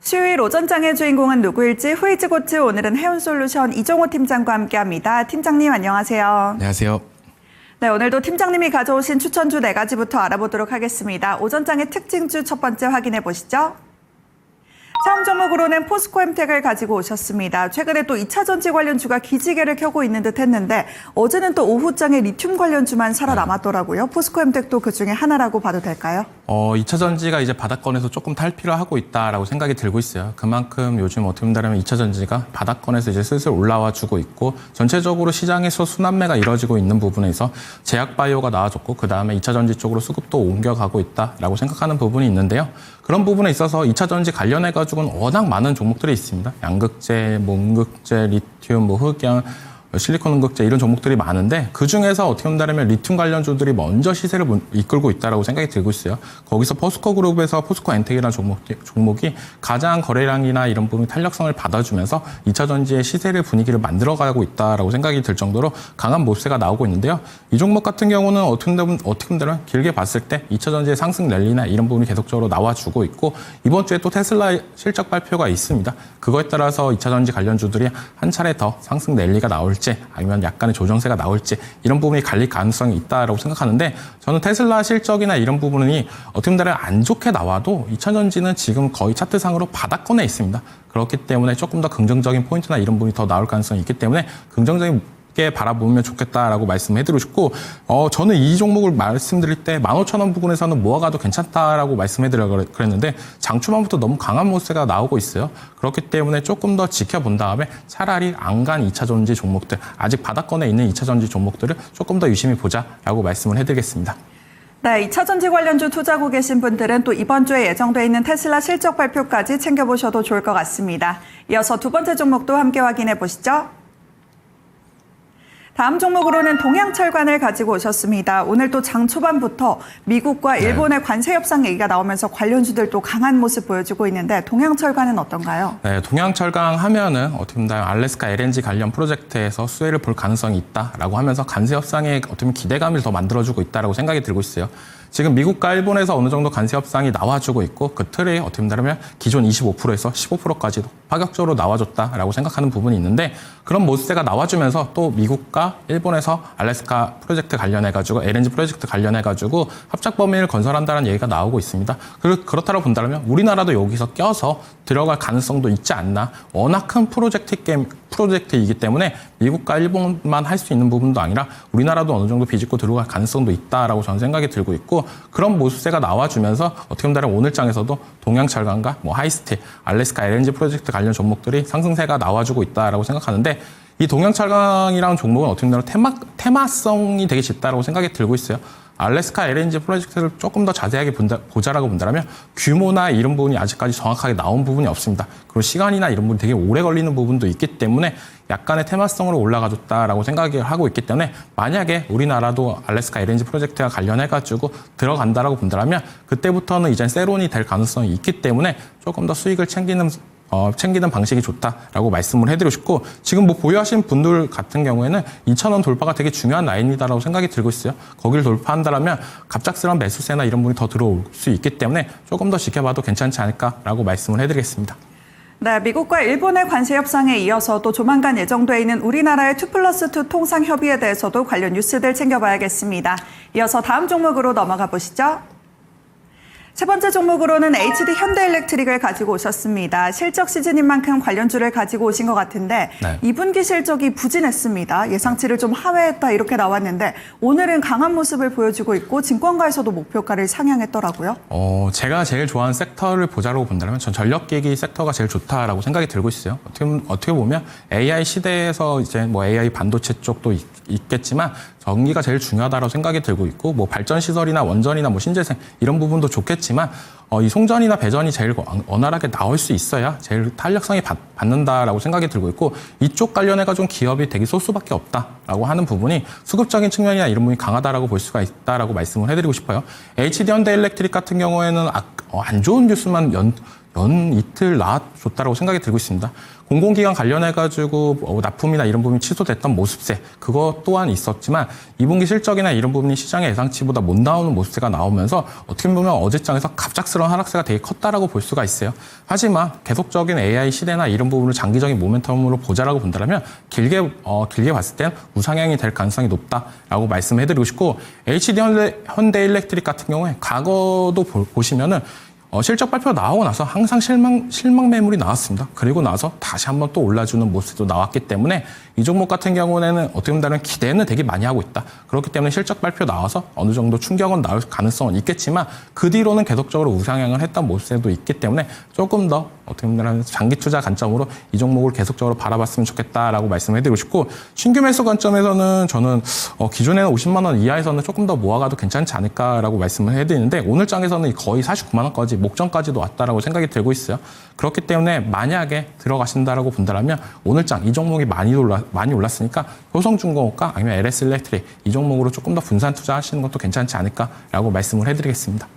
수요일 오전장의 주인공은 누구일지 후이즈고트 오늘은 해운솔루션 이종호 팀장과 함께합니다. 팀장님 안녕하세요. 안녕하세요. 네, 오늘도 팀장님이 가져오신 추천주 4가지부터 알아보도록 하겠습니다. 오전장의 특징주 첫 번째 확인해 보시죠. 처음 종목으로는 포스코엠텍을 가지고 오셨습니다. 최근에 또 2차전지 관련주가 기지개를 켜고 있는 듯 했는데 어제는 또 오후장에 리튬 관련주만 살아남았더라고요. 포스코엠텍도 그중에 하나라고 봐도 될까요? 2차전지가 이제 바닥권에서 조금 탈피를 하고 있다라고 생각이 들고 있어요. 그만큼 요즘 어떻게 본다면 2차전지가 바닥권에서 이제 슬슬 올라와 주고 있고 전체적으로 시장에서 순환매가 이루어지고 있는 부분에서 제약바이오가 나와줬고 그다음에 2차전지 쪽으로 수급도 옮겨가고 있다라고 생각하는 부분이 있는데요. 그런 부분에 있어서 2차전지 관련해가지고는 워낙 많은 종목들이 있습니다. 양극재, 음극재, 리튬, 흑연, 실리콘 음극재 이런 종목들이 많은데 그중에서 어떻게 본다면 리튬 관련주들이 먼저 시세를 이끌고 있다고 생각이 들고 있어요. 거기서 포스코그룹에서 포스코엔텍이라는 종목이 가장 거래량이나 이런 부분 탄력성을 받아주면서 2차전지의 시세를 분위기를 만들어가고 있다고 생각이 들 정도로 강한 모습세가 나오고 있는데요. 이 종목 같은 경우는 어떻게 본다면 길게 봤을 때 2차전지의 상승 랠리나 이런 부분이 계속적으로 나와주고 있고 이번 주에 또 테슬라 실적 발표가 있습니다. 그거에 따라서 2차전지 관련주들이 한 차례 더 상승 랠리가 나올지 아니면 약간의 조정세가 나올지 이런 부분이 갈릴 가능성이 있다고 생각하는데 저는 테슬라 실적이나 이런 부분이 어떻게 보면 안 좋게 나와도 2차전지는 지금 거의 차트상으로 바닥권에 있습니다. 그렇기 때문에 조금 더 긍정적인 포인트나 이런 부분이 더 나올 가능성이 있기 때문에 긍정적인 바라보면 좋겠다라고 말씀해드리고 싶고 저는 이 종목을 말씀드릴 때 15,000원 부근에서는 모아가도 괜찮다라고 말씀해드리려고 그랬는데 장초반부터 너무 강한 모습세가 나오고 있어요. 그렇기 때문에 조금 더 지켜본 다음에 차라리 안간 2차전지 종목들 아직 바닥권에 있는 2차전지 종목들을 조금 더 유심히 보자라고 말씀을 해드리겠습니다. 네, 2차전지 관련주 투자하고 계신 분들은 또 이번 주에 예정돼 있는 테슬라 실적 발표까지 챙겨보셔도 좋을 것 같습니다. 이어서 두 번째 종목도 함께 확인해 보시죠. 다음 종목으로는 동양철관을 가지고 오셨습니다. 오늘 또 장 초반부터 미국과 일본의 관세 협상 얘기가 나오면서 관련주들 또 강한 모습 보여주고 있는데 동양철관은 어떤가요? 네, 동양철강 하면은 어떻게 보면 알래스카 LNG 관련 프로젝트에서 수혜를 볼 가능성이 있다라고 하면서 관세 협상에 어떻게 보면 기대감을 더 만들어주고 있다라고 생각이 들고 있어요. 지금 미국과 일본에서 어느 정도 관세 협상이 나와주고 있고 그 틀에 어떻게 본다면 기존 25%에서 15%까지도 파격적으로 나와줬다라고 생각하는 부분이 있는데 그런 모습세가 나와주면서 또 미국과 일본에서 알래스카 프로젝트 관련해가지고 LNG 프로젝트 관련해가지고 합작 범위를 건설한다는 얘기가 나오고 있습니다. 그렇다고 본다면 우리나라도 여기서 껴서 들어갈 가능성도 있지 않나. 워낙 큰 프로젝트이기 때문에 미국과 일본만 할 수 있는 부분도 아니라 우리나라도 어느 정도 비집고 들어갈 가능성도 있다라고 저는 생각이 들고 있고 그런 모습세가 나와주면서 어떻게 보면 오늘 장에서도 동양철강과 하이스틸, 알래스카 LNG 프로젝트 관련 종목들이 상승세가 나와주고 있다라고 생각하는데 이 동양철강이라는 종목은 어떻게 보면 테마성이 되게 짙다라고 생각이 들고 있어요. 알래스카 LNG 프로젝트를 조금 더 자세하게 보자라고 본다면 규모나 이런 부분이 아직까지 정확하게 나온 부분이 없습니다. 그리고 시간이나 이런 부분이 되게 오래 걸리는 부분도 있기 때문에 약간의 테마성으로 올라가줬다라고 생각을 하고 있기 때문에 만약에 우리나라도 알래스카 LNG 프로젝트와 관련해가지고 들어간다라고 본다면 그때부터는 이제 세론이 될 가능성이 있기 때문에 조금 더 수익을 챙기는 방식이 좋다라고 말씀을 해드리고 싶고 지금 보유하신 분들 같은 경우에는 2,000원 돌파가 되게 중요한 라인이다라고 생각이 들고 있어요. 거기를 돌파한다면 갑작스러운 매수세나 이런 분이 더 들어올 수 있기 때문에 조금 더 지켜봐도 괜찮지 않을까라고 말씀을 해드리겠습니다. 네, 미국과 일본의 관세 협상에 이어서 또 조만간 예정돼 있는 우리나라의 2+2 통상 협의에 대해서도 관련 뉴스들 챙겨봐야겠습니다. 이어서 다음 종목으로 넘어가 보시죠. 세 번째 종목으로는 HD 현대일렉트릭을 가지고 오셨습니다. 실적 시즌인 만큼 관련주를 가지고 오신 것 같은데 네. 2분기 실적이 부진했습니다. 예상치를 좀 하회했다 이렇게 나왔는데 오늘은 강한 모습을 보여주고 있고 증권가에서도 목표가를 상향했더라고요. 제가 제일 좋아하는 섹터를 보자라고 본다면 전 전력기기 섹터가 제일 좋다라고 생각이 들고 있어요. 어떻게 보면 AI 시대에서 이제 AI 반도체 쪽도 있겠지만 전기가 제일 중요하다고 생각이 들고 있고 발전 시설이나 원전이나 신재생 이런 부분도 좋겠지만 이 송전이나 배전이 제일 원활하게 나올 수 있어야 제일 탄력성이 받는다라고 생각이 들고 있고 이쪽 관련해가지고 기업이 되게 소수밖에 없다라고 하는 부분이 수급적인 측면이나 이런 부분이 강하다라고 볼 수가 있다라고 말씀을 해드리고 싶어요. HD 현대일렉트릭 같은 경우에는 안 좋은 뉴스만 이틀 나아줬다라고 생각이 들고 있습니다. 공공기관 관련해가지고 납품이나 이런 부분이 취소됐던 모습세 그거 또한 있었지만 2분기 실적이나 이런 부분이 시장의 예상치보다 못 나오는 모습세가 나오면서 어떻게 보면 어제장에서 갑작스러운 하락세가 되게 컸다라고 볼 수가 있어요. 하지만 계속적인 AI 시대나 이런 부분을 장기적인 모멘텀으로 보자라고 본다면 길게 봤을 땐 우상향이 될 가능성이 높다라고 말씀해드리고 싶고 HD 현대일렉트릭 같은 경우에 과거도 보시면은 실적 발표 나오고 나서 항상 실망 매물이 나왔습니다. 그리고 나서 다시 한번 또 올라주는 모습도 나왔기 때문에 이 종목 같은 경우에는 어떻게 보면 기대는 되게 많이 하고 있다. 그렇기 때문에 실적 발표 나와서 어느 정도 충격은 나올 가능성은 있겠지만 그 뒤로는 계속적으로 우상향을 했던 모습도 있기 때문에 조금 더 어떻게 보면 장기 투자 관점으로 이 종목을 계속적으로 바라봤으면 좋겠다라고 말씀해드리고 싶고 신규 매수 관점에서는 저는 기존에는 50만 원 이하에서는 조금 더 모아가도 괜찮지 않을까라고 말씀을 해드리는데 오늘 장에서는 거의 49만 원까지 목전까지도 왔다라고 생각이 들고 있어요. 그렇기 때문에 만약에 들어가신다라고 본다면 오늘 장 이 종목이 많이 올랐으니까 효성중공업과 아니면 LS일렉트릭 이 종목으로 조금 더 분산 투자하시는 것도 괜찮지 않을까라고 말씀을 해드리겠습니다.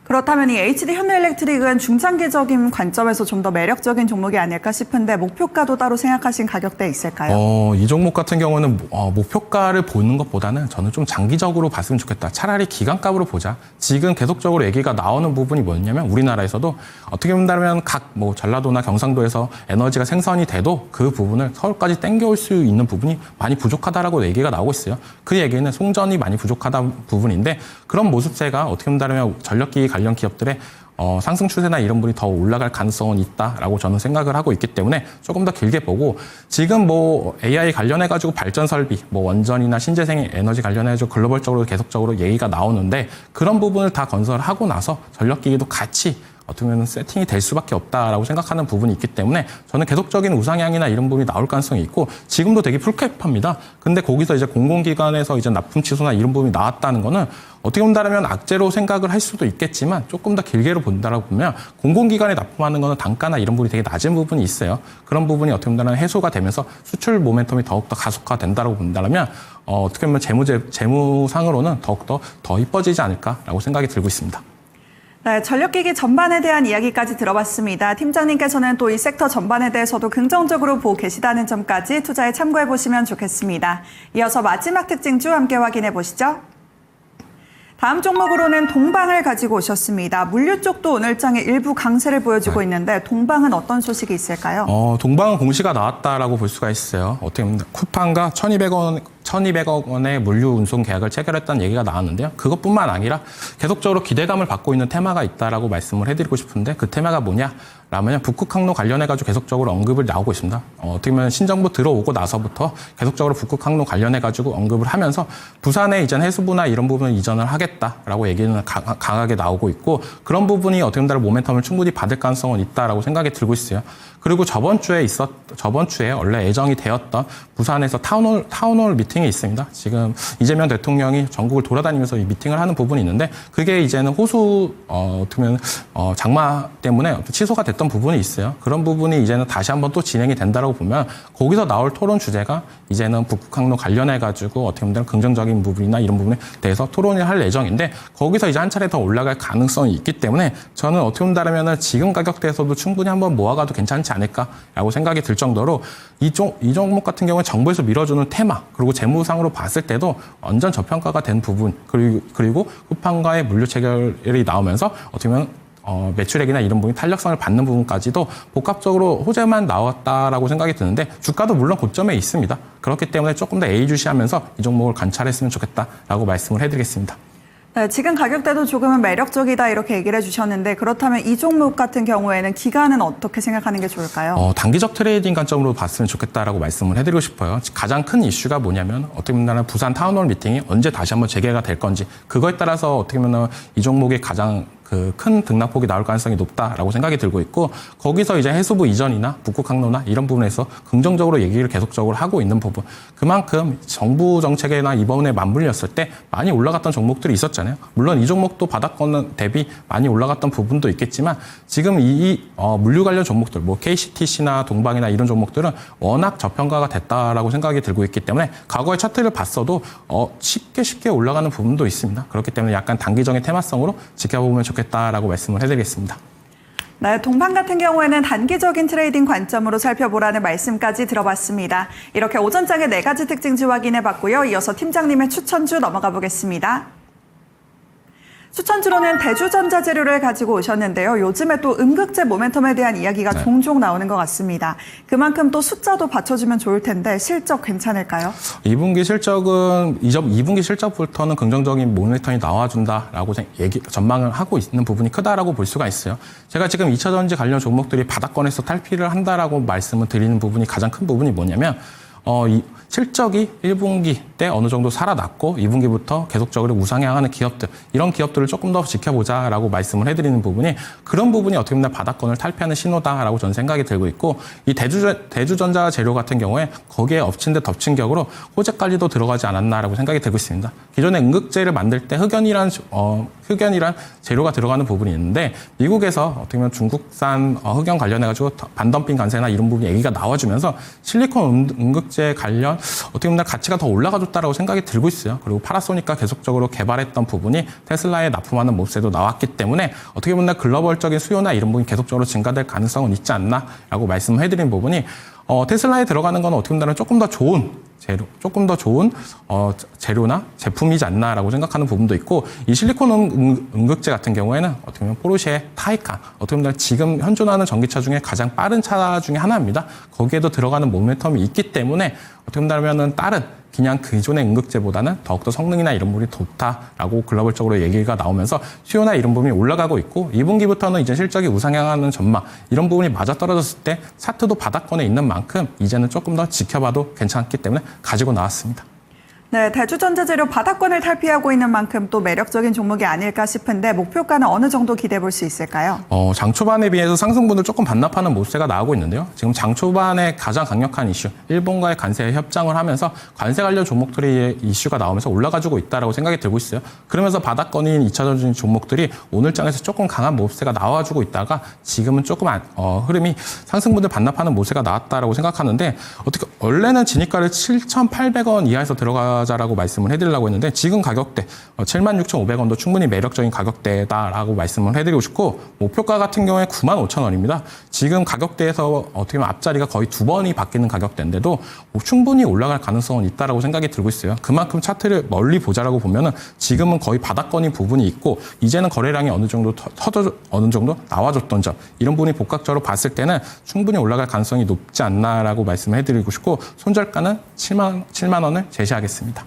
그렇다면 이 HD 현대일렉트릭은 중장기적인 관점에서 좀 더 매력적인 종목이 아닐까 싶은데 목표가도 따로 생각하신 가격대에 있을까요? 이 종목 같은 경우는 목표가를 보는 것보다는 저는 좀 장기적으로 봤으면 좋겠다. 차라리 기관값으로 보자. 지금 계속적으로 얘기가 나오는 부분이 뭐냐면 우리나라에서도 어떻게 본다면 각 전라도나 경상도에서 에너지가 생산이 돼도 그 부분을 서울까지 땡겨올 수 있는 부분이 많이 부족하다라고 얘기가 나오고 있어요. 그 얘기는 송전이 많이 부족하다 부분인데 그런 모습세가 어떻게 본다면 전력기기 관련 기업들의 상승 추세나 이런 부분이 더 올라갈 가능성은 있다라고 저는 생각을 하고 있기 때문에 조금 더 길게 보고 지금 AI 관련해가지고 발전 설비, 원전이나 신재생 에너지 관련해가지고 글로벌적으로 계속적으로 얘기가 나오는데 그런 부분을 다 건설하고 나서 전력기기도 같이 어떻게 보면 세팅이 될 수밖에 없다라고 생각하는 부분이 있기 때문에 저는 계속적인 우상향이나 이런 부분이 나올 가능성이 있고 지금도 되게 풀캡합니다. 근데 거기서 이제 공공기관에서 이제 납품 취소나 이런 부분이 나왔다는 거는 어떻게 본다면 악재로 생각을 할 수도 있겠지만 조금 더 길게로 본다라고 보면 공공기관에 납품하는 거는 단가나 이런 부분이 되게 낮은 부분이 있어요. 그런 부분이 어떻게 본다면 해소가 되면서 수출 모멘텀이 더욱더 가속화된다라고 본다면 어떻게 보면 재무상으로는 더욱더 더 이뻐지지 않을까라고 생각이 들고 있습니다. 네, 전력기기 전반에 대한 이야기까지 들어봤습니다. 팀장님께서는 또 이 섹터 전반에 대해서도 긍정적으로 보고 계시다는 점까지 투자에 참고해 보시면 좋겠습니다. 이어서 마지막 특징주 함께 확인해 보시죠. 다음 종목으로는 동방을 가지고 오셨습니다. 물류 쪽도 오늘 장에 일부 강세를 보여주고 있는데 동방은 어떤 소식이 있을까요? 동방은 공시가 나왔다라고 볼 수가 있어요. 어떻게 보면 쿠팡과 1,200억 원의 물류 운송 계약을 체결했다는 얘기가 나왔는데요. 그것뿐만 아니라 계속적으로 기대감을 받고 있는 테마가 있다라고 말씀을 해드리고 싶은데 그 테마가 뭐냐라면 북극 항로 관련해가지고 계속적으로 언급을 나오고 있습니다. 어떻게 보면 신정부 들어오고 나서부터 계속적으로 북극 항로 관련해가지고 언급을 하면서 부산에 이전 해수부나 이런 부분을 이전을 하겠다라고 얘기는 강하게 나오고 있고 그런 부분이 어떻게 보면 모멘텀을 충분히 받을 가능성은 있다라고 생각이 들고 있어요. 그리고 저번 주에 원래 예정이 되었던 부산에서 타운홀 미팅이 있습니다. 지금 이재명 대통령이 전국을 돌아다니면서 이 미팅을 하는 부분이 있는데 그게 이제는 호수 어떻게 보면 장마 때문에 취소가 됐던 부분이 있어요. 그런 부분이 이제는 다시 한번 또 진행이 된다라고 보면 거기서 나올 토론 주제가 이제는 북극항로 관련해 가지고 어떻게 보면 긍정적인 부분이나 이런 부분에 대해서 토론을 할 예정인데 거기서 이제 한 차례 더 올라갈 가능성이 있기 때문에 저는 어떻게 본다면은 지금 가격대에서도 충분히 한번 모아가도 괜찮지 않을까라고 생각이 들 정도로 이 종목 같은 경우는 정부에서 밀어주는 테마 그리고 재무상으로 봤을 때도 완전 저평가가 된 부분 그리고 쿠팡과의 물류 체결이 나오면서 어떻게 보면 매출액이나 이런 부분이 탄력성을 받는 부분까지도 복합적으로 호재만 나왔다라고 생각이 드는데 주가도 물론 고점에 있습니다. 그렇기 때문에 조금 더 예의주시하면서 이 종목을 관찰했으면 좋겠다라고 말씀을 해드리겠습니다. 네, 지금 가격대도 조금은 매력적이다 이렇게 얘기를 해주셨는데 그렇다면 이 종목 같은 경우에는 기간은 어떻게 생각하는 게 좋을까요? 단기적 트레이딩 관점으로 봤으면 좋겠다라고 말씀을 해드리고 싶어요. 가장 큰 이슈가 뭐냐면 어떻게 보면 부산 타운홀 미팅이 언제 다시 한번 재개가 될 건지 그거에 따라서 어떻게 보면 이 종목의 가장 큰 등락폭이 나올 가능성이 높다라고 생각이 들고 있고 거기서 이제 해수부 이전이나 북극 항로나 이런 부분에서 긍정적으로 얘기를 계속적으로 하고 있는 부분 그만큼 정부 정책에나 이번에 맞물렸을 때 많이 올라갔던 종목들이 있었잖아요. 물론 이 종목도 바닥권 대비 많이 올라갔던 부분도 있겠지만 지금 이 물류 관련 종목들 KCTC나 동방이나 이런 종목들은 워낙 저평가가 됐다라고 생각이 들고 있기 때문에 과거의 차트를 봤어도 쉽게 올라가는 부분도 있습니다. 그렇기 때문에 약간 단기적인 테마성으로 지켜보면 좋겠다라고 말씀을 해드리겠습니다. 네, 동판 같은 경우에는 단기적인 트레이딩 관점으로 살펴보라는 말씀까지 들어봤습니다. 이렇게 오전장의 4가지 특징주 확인해봤고요. 이어서 팀장님의 추천주 넘어가 보겠습니다. 추천주로는 대주전자재료를 가지고 오셨는데요. 요즘에 또 음극재 모멘텀에 대한 이야기가 종종 나오는 것 같습니다. 그만큼 또 숫자도 받쳐주면 좋을 텐데 실적 괜찮을까요? 2분기 실적은 2분기 실적부터는 긍정적인 모멘텀이 나와준다라고 전망을 하고 있는 부분이 크다라고 볼 수가 있어요. 제가 지금 2차 전지 관련 종목들이 바닥권에서 탈피를 한다라고 말씀을 드리는 부분이 가장 큰 부분이 뭐냐면 이 실적이 1분기 때 어느 정도 살아났고 2분기부터 계속적으로 우상향하는 기업들, 이런 기업들을 조금 더 지켜보자라고 말씀을 해드리는 부분이, 그런 부분이 어떻게 보면 바닥권을 탈피하는 신호다라고 저는 생각이 들고 있고, 이 대주전자 재료 같은 경우에 거기에 엎친 데 덮친 격으로 호재 관리도 들어가지 않았나라고 생각이 들고 있습니다. 기존에 음극재를 만들 때 흑연이란 재료가 들어가는 부분이 있는데, 미국에서 어떻게 보면 중국산 흑연 관련해가지고 반덤핑 관세나 이런 부분이 얘기가 나와주면서 실리콘 음극재 관련 어떻게 보면 가치가 더 올라가줬다라고 생각이 들고 있어요. 그리고 파나소닉과 계속적으로 개발했던 부분이 테슬라에 납품하는 모습도 나왔기 때문에 어떻게 보면 글로벌적인 수요나 이런 부분이 계속적으로 증가될 가능성은 있지 않나라고 말씀을 해드린 부분이, 테슬라에 들어가는 건 어떻게 보면 조금 더 좋은 재료나 제품이지 않나라고 생각하는 부분도 있고, 이 실리콘 음극재 같은 경우에는 어떻게 보면 포르쉐 타이칸, 어떻게 보면 지금 현존하는 전기차 중에 가장 빠른 차 중에 하나입니다. 거기에도 들어가는 모멘텀이 있기 때문에 어떻게 보면 다른 그냥 기존의 음극재보다는 더욱더 성능이나 이런 부분이 좋다라고 글로벌적으로 얘기가 나오면서 수요나 이런 부분이 올라가고 있고, 2분기부터는 이제 실적이 우상향하는 전망, 이런 부분이 맞아떨어졌을 때 차트도 바닥권에 있는 만큼 이제는 조금 더 지켜봐도 괜찮기 때문에 가지고 나왔습니다. 네, 대주전자재료 바닥권을 탈피하고 있는 만큼 또 매력적인 종목이 아닐까 싶은데, 목표가는 어느 정도 기대해 볼 수 있을까요? 장 초반에 비해서 상승분을 조금 반납하는 모습세가 나오고 있는데요. 지금 장 초반에 가장 강력한 이슈, 일본과의 관세 협정을 하면서 관세 관련 종목들의 이슈가 나오면서 올라가지고 있다라고 생각이 들고 있어요. 그러면서 바닥권인 2차 전지 종목들이 오늘 장에서 조금 강한 모습세가 나와주고 있다가 지금은 조금 흐름이 상승분을 반납하는 모습세가 나왔다라고 생각하는데, 원래는 진입가를 7,800원 이하에서 들어가자라고 말씀을 해드리려고 했는데, 지금 가격대 76,500원도 충분히 매력적인 가격대다라고 말씀을 해드리고 싶고, 목표가 같은 경우에 95,000원입니다. 지금 가격대에서 어떻게 보면 앞자리가 거의 2번이 바뀌는 가격대인데도 충분히 올라갈 가능성은 있다라고 생각이 들고 있어요. 그만큼 차트를 멀리 보자라고 보면은 지금은 거의 바닥권인 부분이 있고, 이제는 거래량이 어느 정도 나와줬던 점, 이런 부분이 복합적으로 봤을 때는 충분히 올라갈 가능성이 높지 않나라고 말씀을 해드리고 싶고, 손절가는 7만 원을 제시하겠습니다.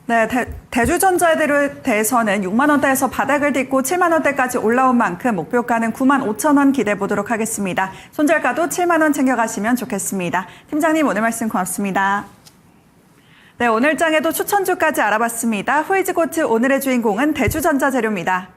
네, 대주전자에 대해서는 6만 원대에서 바닥을 딛고 7만 원대까지 올라온 만큼 목표가는 95,000원 기대해 보도록 하겠습니다. 손절가도 7만 원 챙겨가시면 좋겠습니다. 팀장님, 오늘 말씀 고맙습니다. 네, 오늘 장에도 추천주까지 알아봤습니다. 후이즈고트 오늘의 주인공은 대주전자재료입니다.